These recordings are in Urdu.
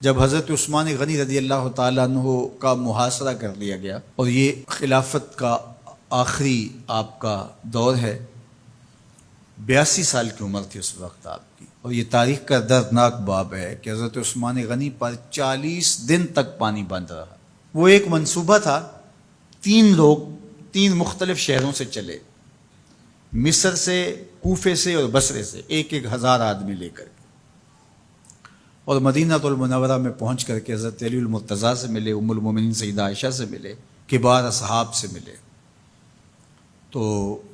جب حضرت عثمان غنی رضی اللہ تعالیٰ عنہ کا محاصرہ کر لیا گیا اور یہ خلافت کا آخری آپ کا دور ہے، 82 سال کی عمر تھی اس وقت آپ کی، اور یہ تاریخ کا دردناک باب ہے کہ حضرت عثمان غنی پر 40 دن تک پانی بند رہا۔ وہ ایک منصوبہ تھا، 3 لوگ 3 مختلف شہروں سے چلے، مصر سے، کوفے سے اور بصرے سے، 1,000 آدمی لے کر کے، اور مدینہ المنورہ میں پہنچ کر کے حضرت علی المرتضیٰ سے ملے، ام المومنین سیدہ عائشہ سے ملے، کبار اصحاب سے ملے۔ تو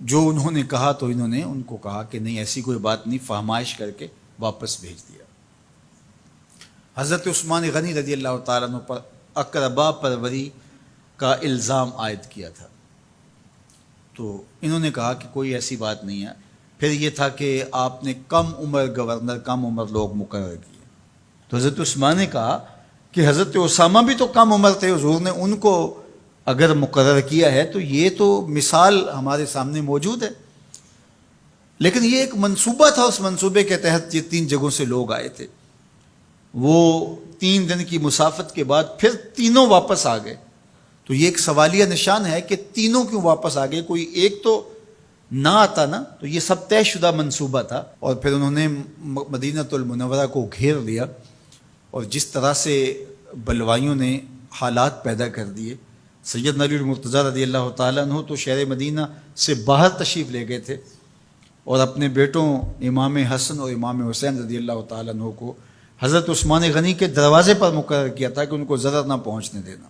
جو انہوں نے کہا تو انہوں نے ان کو کہا کہ نہیں، ایسی کوئی بات نہیں، فہمائش کر کے واپس بھیج دیا۔ حضرت عثمان غنی رضی اللہ تعالیٰ عنہ پر اقربا پروری کا الزام عائد کیا تھا، تو انہوں نے کہا کہ کوئی ایسی بات نہیں ہے۔ پھر یہ تھا کہ آپ نے کم عمر گورنر، کم عمر لوگ مقرر کیے، تو حضرت عثمان نے کہا کہ حضرت اسامہ بھی تو کم عمر تھے، حضور نے ان کو اگر مقرر کیا ہے تو یہ تو مثال ہمارے سامنے موجود ہے۔ لیکن یہ ایک منصوبہ تھا، اس منصوبے کے تحت یہ 3 جگہوں سے لوگ آئے تھے۔ وہ 3 دن کی مسافت کے بعد پھر تینوں واپس آ گئے، تو یہ ایک سوالیہ نشان ہے کہ تینوں کیوں واپس آ گئے، کوئی ایک تو نہ آتا نا۔ تو یہ سب طے شدہ منصوبہ تھا، اور پھر انہوں نے مدینہ المنورہ کو گھیر لیا، اور جس طرح سے بلوائیوں نے حالات پیدا کر دیے۔ سیدنا علی المرتضیٰ رضی اللہ تعالیٰ عنہ تو شہر مدینہ سے باہر تشریف لے گئے تھے، اور اپنے بیٹوں امام حسن اور امام حسین رضی اللہ تعالیٰ عنہ کو حضرت عثمان غنی کے دروازے پر مقرر کیا تھا کہ ان کو ضرر نہ پہنچنے دینا۔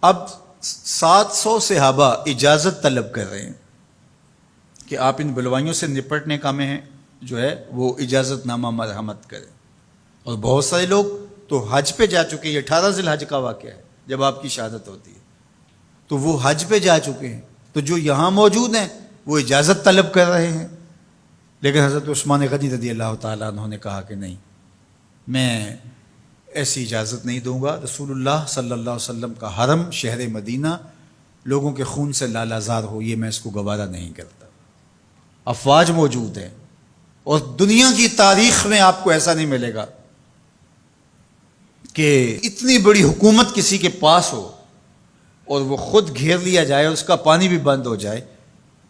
اب 700 صحابہ اجازت طلب کر رہے ہیں کہ آپ ان بلوائیوں سے نپٹنے کا میں جو ہے وہ اجازت نامہ مرحمت کریں، اور بہت سارے لوگ تو حج پہ جا چکے، یہ 18 ذی الحج کا واقعہ ہے جب آپ کی شہادت ہوتی ہے، تو وہ حج پہ جا چکے ہیں، تو جو یہاں موجود ہیں وہ اجازت طلب کر رہے ہیں۔ لیکن حضرت عثمان غنی رضی اللہ تعالیٰ عنہ نے کہا کہ نہیں، میں ایسی اجازت نہیں دوں گا، رسول اللہ صلی اللہ علیہ وسلم کا حرم شہر مدینہ لوگوں کے خون سے لالازار ہو، یہ میں اس کو گوارا نہیں کرتا۔ افواج موجود ہیں، اور دنیا کی تاریخ میں آپ کو ایسا نہیں ملے گا کہ اتنی بڑی حکومت کسی کے پاس ہو اور وہ خود گھیر لیا جائے اور اس کا پانی بھی بند ہو جائے،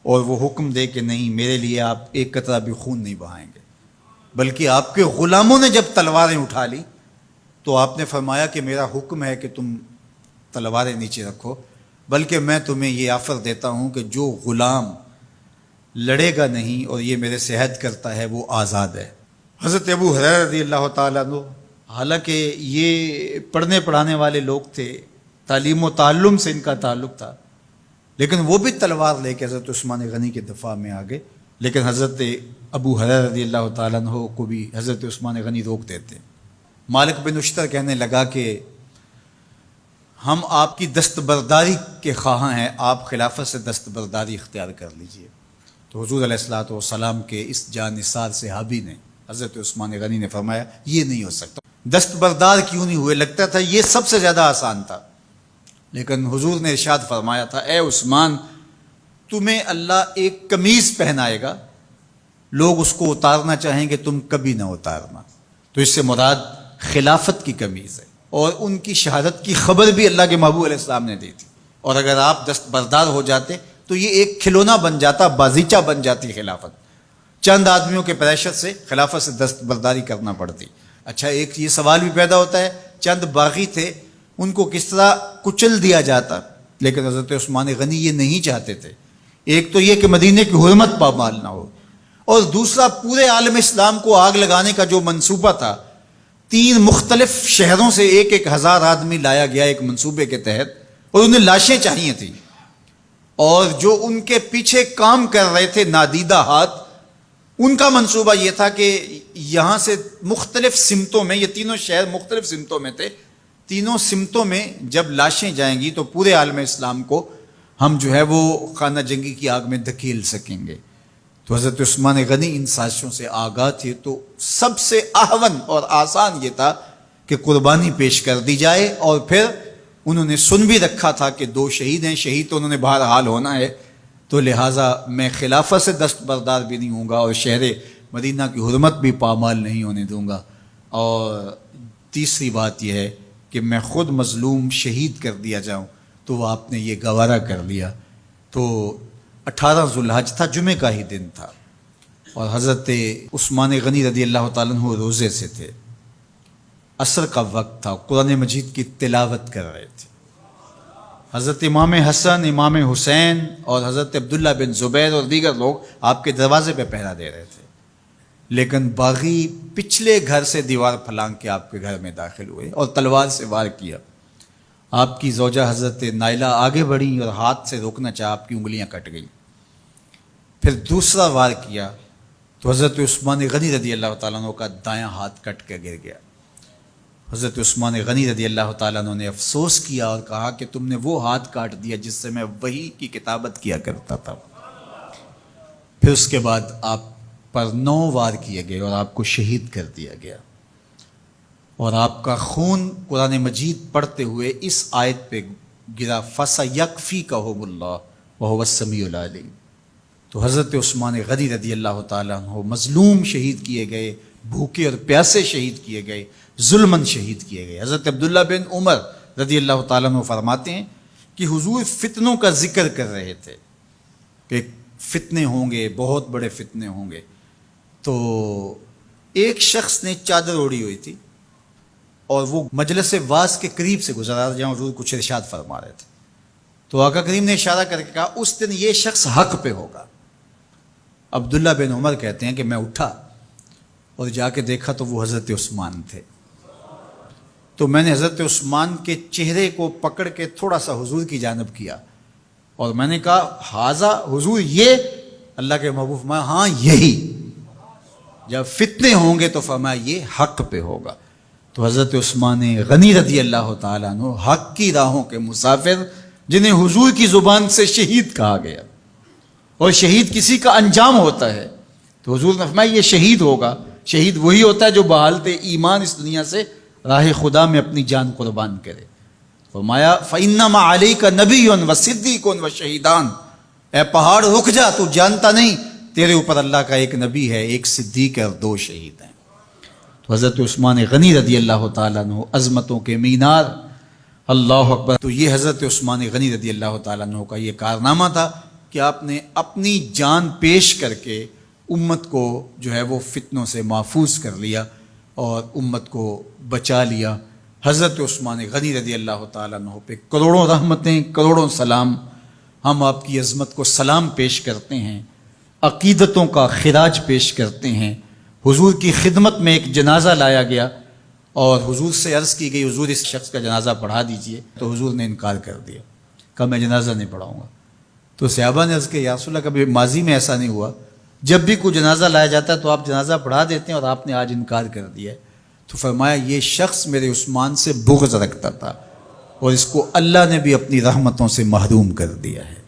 اور وہ حکم دے کہ نہیں، میرے لیے آپ ایک قطرہ بھی خون نہیں بہائیں گے۔ بلکہ آپ کے غلاموں نے جب تلواریں اٹھا لی تو آپ نے فرمایا کہ میرا حکم ہے کہ تم تلواریں نیچے رکھو، بلکہ میں تمہیں یہ آفر دیتا ہوں کہ جو غلام لڑے گا نہیں اور یہ میرے سے عہد کرتا ہے وہ آزاد ہے۔ حضرت ابو ہریرہ رضی اللہ تعالیٰ عنہ، حالانکہ یہ پڑھنے پڑھانے والے لوگ تھے، تعلیم و تعلم سے ان کا تعلق تھا، لیکن وہ بھی تلوار لے کے حضرت عثمان غنی کے دفاع میں آ گئے۔ لیکن حضرت ابو ہریرہ رضی اللہ تعالیٰ عنہ کو بھی حضرت عثمان غنی روک دیتے۔ مالک بن اشتر کہنے لگا کہ ہم آپ کی دستبرداری کے خواہاں ہیں، آپ خلافت سے دستبرداری اختیار کر لیجئے۔ تو حضور علیہ الصلوۃ والسلام کے اس جانثار صحابی نے، حضرت عثمان غنی نے فرمایا یہ نہیں ہو سکتا۔ دستبردار کیوں نہیں ہوئے؟ لگتا تھا یہ سب سے زیادہ آسان تھا، لیکن حضور نے ارشاد فرمایا تھا، اے عثمان، تمہیں اللہ ایک قمیض پہنائے گا، لوگ اس کو اتارنا چاہیں گے، تم کبھی نہ اتارنا۔ تو اس سے مراد خلافت کی قمیض ہے، اور ان کی شہادت کی خبر بھی اللہ کے محبوب علیہ السلام نے دی تھی، اور اگر آپ دستبردار ہو جاتے تو یہ ایک کھلونا بن جاتا، بازیچہ بن جاتی خلافت۔ چند آدمیوں کے پریشر سے خلافت سے دستبرداری کرنا پڑتی۔ اچھا، ایک یہ سوال بھی پیدا ہوتا ہے، چند باغی تھے، ان کو کس طرح کچل دیا جاتا؟ لیکن حضرت عثمان غنی یہ نہیں چاہتے تھے۔ ایک تو یہ کہ مدینے کی حرمت پامال نہ ہو، اور دوسرا پورے عالم اسلام کو آگ لگانے کا جو منصوبہ تھا، 3 مختلف شہروں سے 1,000 آدمی لایا گیا ایک منصوبے کے تحت، اور انہیں لاشیں چاہیے تھیں، اور جو ان کے پیچھے کام کر رہے تھے نادیدہ ہاتھ، ان کا منصوبہ یہ تھا کہ یہاں سے مختلف سمتوں میں، یہ تینوں شہر مختلف سمتوں میں تھے، تینوں سمتوں میں جب لاشیں جائیں گی تو پورے عالم اسلام کو ہم جو ہے وہ خانہ جنگی کی آگ میں دھکیل سکیں گے۔ تو حضرت عثمان غنی ان سازشوں سے آگاہ تھے، تو سب سے اہون اور آسان یہ تھا کہ قربانی پیش کر دی جائے، اور پھر انہوں نے سن بھی رکھا تھا کہ 2 شہید ہیں، شہید تو انہوں نے بہرحال ہونا ہے، تو لہٰذا میں خلافت سے دستبردار بھی نہیں ہوں گا، اور شہر مدینہ کی حرمت بھی پامال نہیں ہونے دوں گا۔ اور تیسری بات یہ ہے کہ میں خود مظلوم شہید کر دیا جاؤں، تو آپ نے یہ گوارا کر لیا۔ تو 18 ذوالحج تھا، جمعے کا ہی دن تھا، اور حضرت عثمان غنی رضی اللہ تعالیٰ عنہ روزے سے تھے، عصر کا وقت تھا، قرآن مجید کی تلاوت کر رہے تھے۔ حضرت امام حسن، امام حسین اور حضرت عبداللہ بن زبیر اور دیگر لوگ آپ کے دروازے پہ پہرا دے رہے تھے، لیکن باغی پچھلے گھر سے دیوار پھلانگ کے آپ کے گھر میں داخل ہوئے اور تلوار سے وار کیا۔ آپ کی زوجہ حضرت نائلہ آگے بڑھیں اور ہاتھ سے روکنا چاہا، آپ کی انگلیاں کٹ گئیں۔ پھر دوسرا وار کیا تو حضرت عثمان غنی رضی اللہ تعالیٰ عنہ کا دایاں ہاتھ کٹ کے گر گیا۔ حضرت عثمان غنی رضی اللہ تعالیٰ عنہ نے افسوس کیا اور کہا کہ تم نے وہ ہاتھ کاٹ دیا جس سے میں وحی کی کتابت کیا کرتا تھا۔ پھر اس کے بعد آپ پر 9 وار کیے گئے اور آپ کو شہید کر دیا گیا، اور آپ کا خون قرآن مجید پڑھتے ہوئے اس آیت پہ گرا، فَسَيَكْفِيكَهُمُ اللَّهُ وَهُوَ السَّمِيعُ الْعَلِيمُ۔ تو حضرت عثمان غنی رضی اللہ تعالیٰ عنہ مظلوم شہید کیے گئے، بھوکے اور پیاسے شہید کیے گئے، ظلماً شہید کیے گئے۔ حضرت عبداللہ بن عمر رضی اللہ تعالیٰ عنہ فرماتے ہیں کہ حضور فتنوں کا ذکر کر رہے تھے کہ فتنے ہوں گے، بہت بڑے فتنے ہوں گے۔ تو ایک شخص نے چادر اوڑھی ہوئی تھی اور وہ مجلس واعظ کے قریب سے گزرا جہاں حضور کچھ ارشاد فرما رہے تھے، تو آقا کریم نے اشارہ کر کے کہا اس دن یہ شخص حق پہ ہوگا۔ عبداللہ بن عمر کہتے ہیں کہ میں اٹھا اور جا کے دیکھا تو وہ حضرت عثمان تھے۔ تو میں نے حضرت عثمان کے چہرے کو پکڑ کے تھوڑا سا حضور کی جانب کیا اور میں نے کہا حاضہ حضور، یہ اللہ کے محبوب فرمایا ہاں یہی، جب فتنے ہوں گے تو فرمایا یہ حق پہ ہوگا۔ تو حضرت عثمان غنی رضی اللہ تعالیٰ عنہ حق کی راہوں کے مسافر، جنہیں حضور کی زبان سے شہید کہا گیا، اور شہید کسی کا انجام ہوتا ہے، تو حضور نے فرمایا یہ شہید ہوگا۔ شہید وہی ہوتا ہے جو بحالت ایمان اس دنیا سے راہ خدا میں اپنی جان قربان کرے۔ فرمایا فَإِنَّمَا عَلَيْكَ نَبِيٌّ وَصِدِّيقٌ وَشَهِيدَانٌ، اے پہاڑ رک جا، تو جانتا نہیں تیرے اوپر اللہ کا ایک نبی ہے، ایک صدیق ہے اور 2 شہید ہیں۔ تو حضرت عثمان غنی رضی اللہ تعالیٰ عنہ عظمتوں کے مینار، اللہ اکبر۔ تو یہ حضرت عثمان غنی رضی اللہ تعالیٰ عنہ کا یہ کارنامہ تھا کہ آپ نے اپنی جان پیش کر کے امت کو جو ہے وہ فتنوں سے محفوظ کر لیا اور امت کو بچا لیا۔ حضرت عثمان غنی رضی اللہ تعالیٰ عنہ پہ کروڑوں رحمتیں، کروڑوں سلام۔ ہم آپ کی عظمت کو سلام پیش کرتے ہیں، عقیدتوں کا خراج پیش کرتے ہیں۔ حضور کی خدمت میں ایک جنازہ لایا گیا اور حضور سے عرض کی گئی حضور اس شخص کا جنازہ پڑھا دیجئے، تو حضور نے انکار کر دیا، کہا میں جنازہ نہیں پڑھاؤں گا۔ تو صحابہ نے عرض کیا یا رسول اللہ، کبھی ماضی میں ایسا نہیں ہوا، جب بھی کوئی جنازہ لایا جاتا ہے تو آپ جنازہ پڑھا دیتے ہیں اور آپ نے آج انکار کر دیا ہے؟ تو فرمایا یہ شخص میرے عثمان سے بغض رکھتا تھا اور اس کو اللہ نے بھی اپنی رحمتوں سے محروم کر دیا ہے۔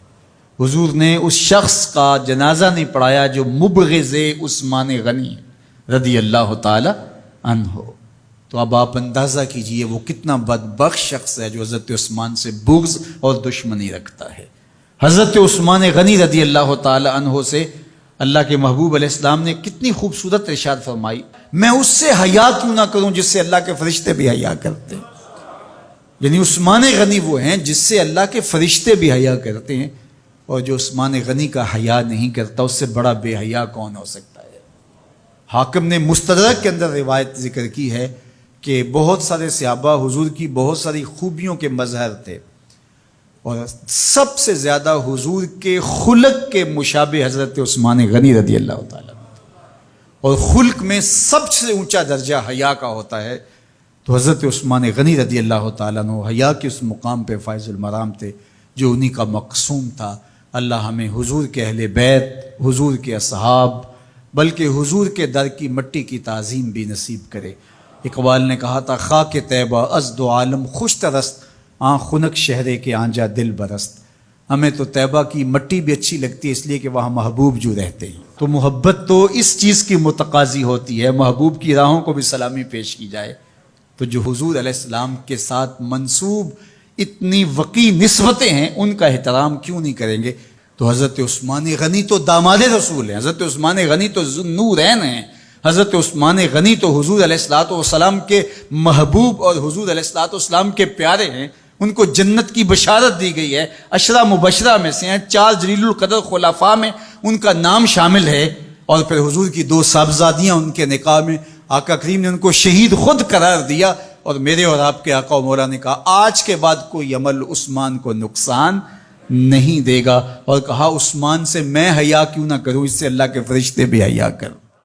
حضور نے اس شخص کا جنازہ نہیں پڑھایا جو مبغض عثمان غنی رضی اللہ تعالی عنہ۔ تو اب آپ اندازہ کیجئے وہ کتنا بدبخت شخص ہے جو حضرت عثمان سے بغض اور دشمنی رکھتا ہے۔ حضرت عثمان غنی رضی اللہ تعالی عنہ سے اللہ کے محبوب علیہ السلام نے کتنی خوبصورت ارشاد فرمائی، میں اس سے حیا کیوں نہ کروں جس سے اللہ کے فرشتے بھی حیا کرتے ہیں۔ یعنی عثمان غنی وہ ہیں جس سے اللہ کے فرشتے بھی حیا کرتے ہیں، اور جو عثمان غنی کا حیا نہیں کرتا اس سے بڑا بے حیا کون ہو سکتا ہے۔ حاکم نے مستدرک کے اندر روایت ذکر کی ہے کہ بہت سارے صحابہ حضور کی بہت ساری خوبیوں کے مظہر تھے، اور سب سے زیادہ حضور کے خلق کے مشابہ حضرت عثمان غنی رضی اللہ تعالیٰ، اور خلق میں سب سے اونچا درجہ حیا کا ہوتا ہے۔ تو حضرت عثمان غنی رضی اللہ تعالیٰ عنہ حیا کے اس مقام پہ فائز المرام تھے جو انہی کا مقصوم تھا۔ اللہ ہمیں حضور کے اہل بیت، حضور کے اصحاب، بلکہ حضور کے در کی مٹی کی تعظیم بھی نصیب کرے۔ اقبال نے کہا تھا خاک طیبہ از دو عالم خوش ترست، آن خنک شہرے کے آنجا دل برست۔ ہمیں تو طیبہ کی مٹی بھی اچھی لگتی ہے اس لیے کہ وہاں محبوب جو رہتے ہیں۔ تو محبت تو اس چیز کی متقاضی ہوتی ہے، محبوب کی راہوں کو بھی سلامی پیش کی جائے۔ تو جو حضور علیہ السلام کے ساتھ منسوب اتنی وقی نسبتیں ہیں ان کا احترام کیوں نہیں کریں گے؟ تو حضرت عثمان غنی تو داماد رسول ہیں، حضرت عثمان غنی تو ذو النورین ہیں، حضرت عثمان غنی تو حضور علیہ الصلوۃ والسلام کے محبوب اور حضور علیہ الصلوۃ والسلام کے پیارے ہیں، ان کو جنت کی بشارت دی گئی ہے، عشرہ مبشرہ میں سے ہیں، 4 جلیل القدر خلفاء میں ان کا نام شامل ہے، اور پھر حضور کی 2 صاحبزادیاں ان کے نکاح میں آقا کریم نے ان کو شہید خود قرار دیا، اور میرے اور آپ کے آقا و مولا نے کہا آج کے بعد کوئی عمل عثمان کو نقصان نہیں دے گا، اور کہا عثمان سے میں حیا کیوں نہ کروں، اس سے اللہ کے فرشتے بھی حیا کریں۔